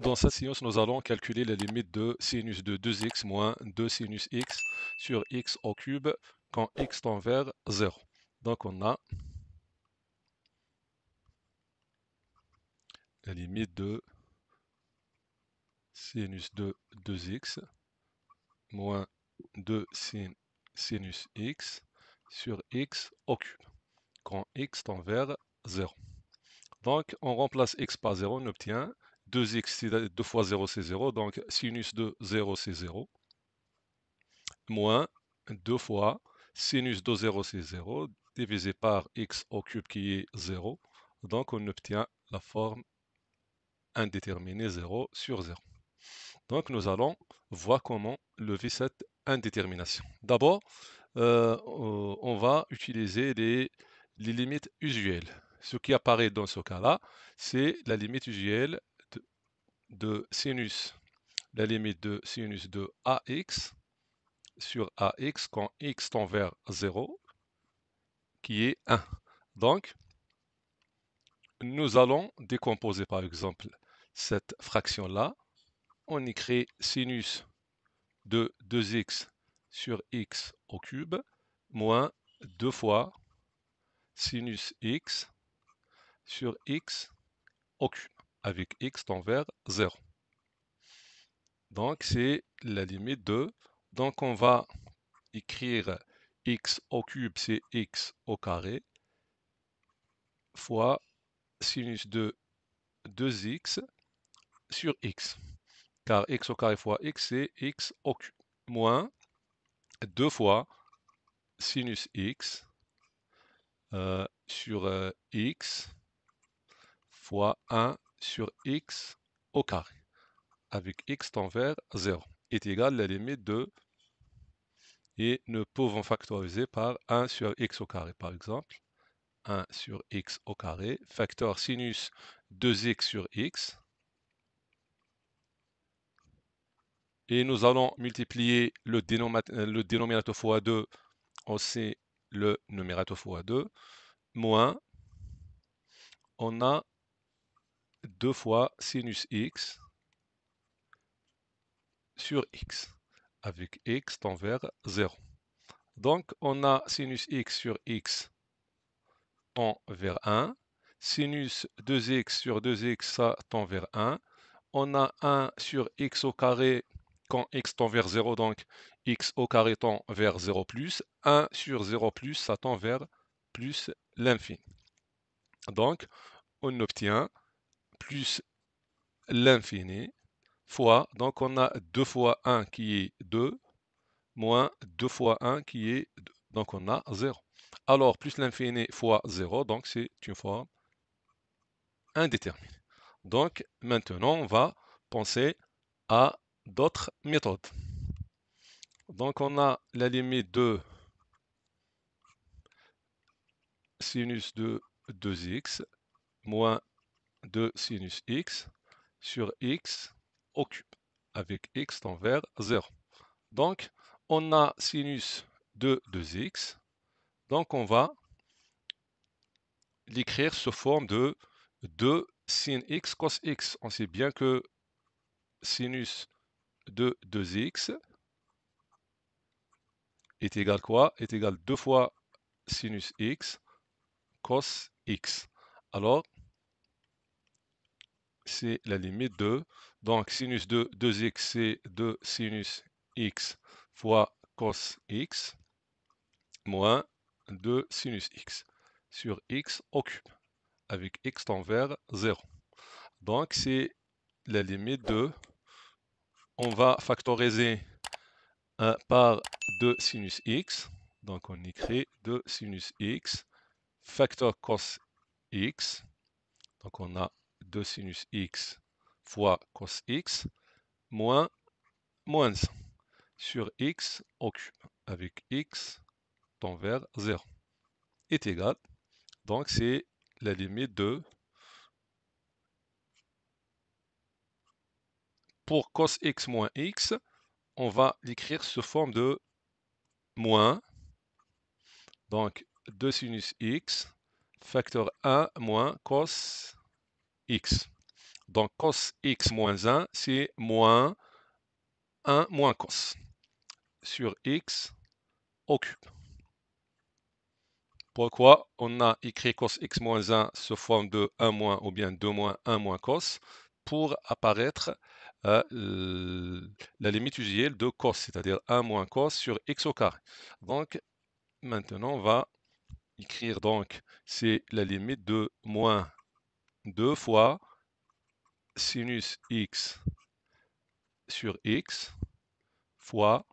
Dans cette séance, nous allons calculer la limite de sinus de 2x moins 2 sinus x sur x au cube quand x tend vers 0. Donc on a la limite de sinus de 2x moins 2 sinus x sur x au cube quand x tend vers 0. Donc on remplace x par 0, on obtient 2x, 2 fois 0 c'est 0, donc sinus de 0 c'est 0, moins 2 fois sinus de 0 c'est 0, divisé par x au cube qui est 0. Donc on obtient la forme indéterminée 0 sur 0. Donc nous allons voir comment lever cette indétermination. D'abord, on va utiliser les limites usuelles. Ce qui apparaît dans ce cas-là, c'est la limite usuelle de sinus, la limite de sinus de ax sur ax quand x tend vers 0, qui est 1. Donc, nous allons décomposer par exemple cette fraction-là. On écrit sinus de 2x sur x au cube moins 2 fois sinus x sur x au cube, avec x tend vers 0. Donc, c'est la limite de... Donc, on va écrire x au cube, c'est x au carré, fois sinus de 2x sur x. Car x au carré fois x, c'est x au cube. Moins 2 fois sinus x sur x fois 1 sur x au carré, avec x tend vers 0, est égal à la limite de... Et nous pouvons factoriser par 1 sur x au carré, par exemple. 1 sur x au carré, facteur sinus 2x sur x. Et nous allons multiplier le dénominateur fois 2, aussi le numérateur fois 2, moins, on a 2 fois sinus x sur x, avec x tend vers 0. Donc, on a sinus x sur x tend vers 1, sinus 2x sur 2x, ça tend vers 1. On a 1 sur x au carré quand x tend vers 0, donc x au carré tend vers 0 plus. 1 sur 0 plus, ça tend vers plus l'infini. Donc, on obtient plus l'infini fois, donc on a 2 fois 1 qui est 2, moins 2 fois 1 qui est 2. Donc on a 0. Alors, plus l'infini fois 0, donc c'est une forme indéterminée. Donc, maintenant, on va penser à d'autres méthodes. Donc, on a la limite de sinus de 2x moins 2 sinus x sur x au cube, avec x tend vers 0. Donc, on a sinus de 2x, donc on va l'écrire sous forme de 2 sin x cos x. On sait bien que sinus de 2x est égal quoi? Est égal 2 fois sinus x cos x. Alors, c'est la limite de, donc sinus de 2x, c'est 2 sinus x fois cos x, moins 2 sinus x sur x au cube, avec x tend vers 0. Donc, c'est la limite de, on va factoriser par 2 sinus x, donc on écrit 2 sinus x, facteur cos x, donc on a 2 sinus x fois cos x, moins 100 sur x au cube, avec x tend vers 0, est égal. Donc c'est la limite de... Pour cos x moins x, on va l'écrire sous forme de moins, donc 2 sinus x, facteur 1 moins cos x. Donc cos x moins 1, c'est moins 1 moins cos sur x au cube. Pourquoi on a écrit cos x moins 1 sous forme de 1 moins ou bien 2 moins 1 moins cos pour apparaître la limite usuelle de cos, c'est-à-dire 1 moins cos sur x au carré. Donc maintenant on va écrire donc c'est la limite de moins 2 fois sinus x sur x fois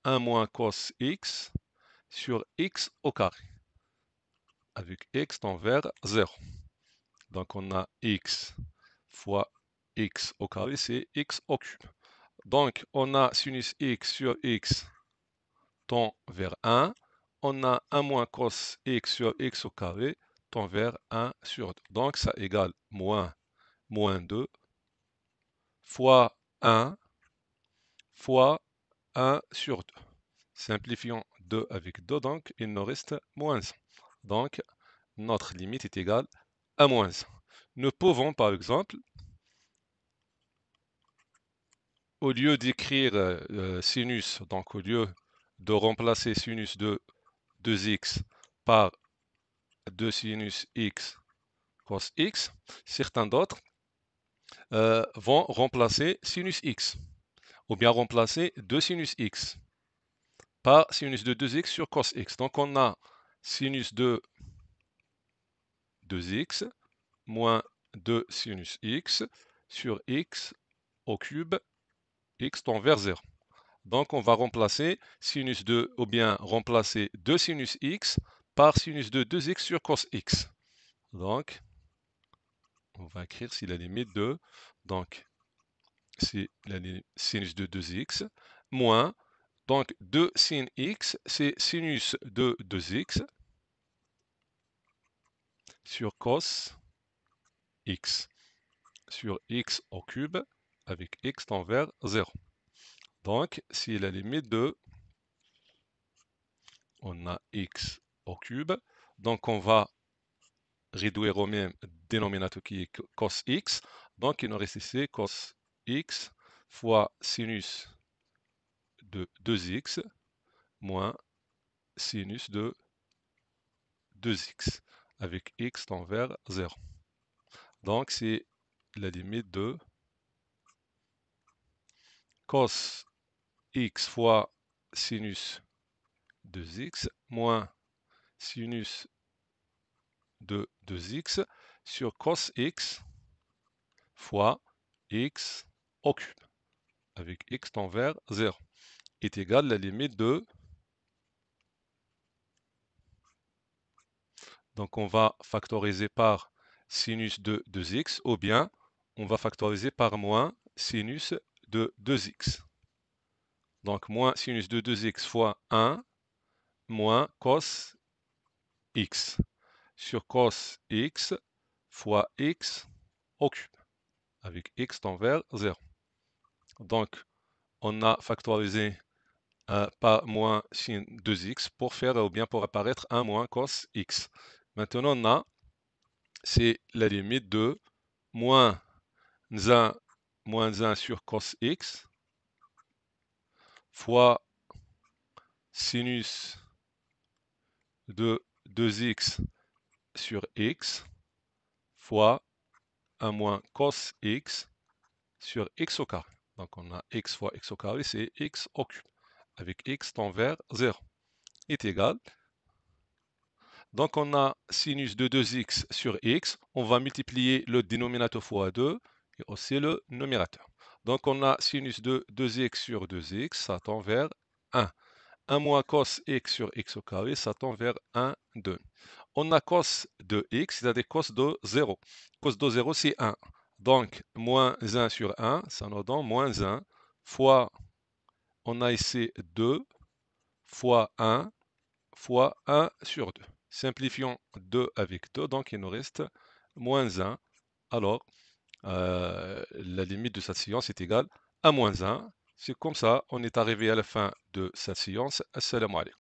1 moins cos x sur x au carré, avec x tend vers 0. Donc on a x fois x au carré, c'est x au cube. Donc on a sinus x sur x tend vers 1. On a 1 moins cos x sur x au carré tend vers 1 sur 2. Donc ça égale moins 2 fois 1 fois 1 sur 2. Simplifions 2 avec 2, donc il nous reste moins 1. Donc notre limite est égale à moins 1. Nous pouvons par exemple, au lieu d'écrire sinus, donc au lieu de remplacer sinus de 2x par 2 sinus x cos x, certains d'autres vont remplacer sinus x, ou bien remplacer 2 sinus x par sinus de 2x sur cos x. Donc on a sinus de 2x moins 2 sinus x sur x au cube, x tend vers 0. Donc on va remplacer sinus de, ou bien remplacer 2 sinus x par sinus de 2x sur cos x. Donc on va écrire si la limite de, donc c'est la sinus de 2x moins, donc 2 sin x, c'est sinus de 2x sur cos x sur x au cube avec x tend vers 0. Donc si la limite de, on a x au cube, donc on va réduire au même dénominateur qui est cos x, donc il nous reste ici cos x fois sinus de 2x moins sinus de 2x avec x tend vers 0. Donc c'est la limite de cos x fois sinus 2x moins sinus de 2x sur cos x fois x au cube avec x tend vers 0 est égal à la limite de, donc on va factoriser par sinus de 2x ou bien on va factoriser par moins sinus de 2x. Donc moins sinus de 2x fois 1 moins cos x sur cos x fois x au cube avec x tend vers 0. Donc on a factorisé par moins sin 2x pour faire ou bien pour apparaître 1 moins cos x. Maintenant on a, c'est la limite de moins 1 sur cos x fois sinus de 2x sur x fois 1 moins cos x sur x au carré. Donc on a x fois x au carré, c'est x au cube, avec x tend vers 0, est égal. Donc on a sinus de 2x sur x, on va multiplier le dénominateur fois 2 et aussi le numérateur. Donc on a sinus de 2x sur 2x, ça tend vers 1. 1 moins cos x sur x au carré, ça tend vers 1, 2. On a cos de x, c'est-à-dire cos de 0. Cos de 0, c'est 1. Donc, moins 1 sur 1, ça nous donne moins 1 fois, on a ici 2 fois 1 fois 1 sur 2. Simplifions 2 avec 2, donc il nous reste moins 1. Alors, la limite de cette séance est égale à moins 1. C'est comme ça, on est arrivé à la fin de cette séance. Assalamu alaikum.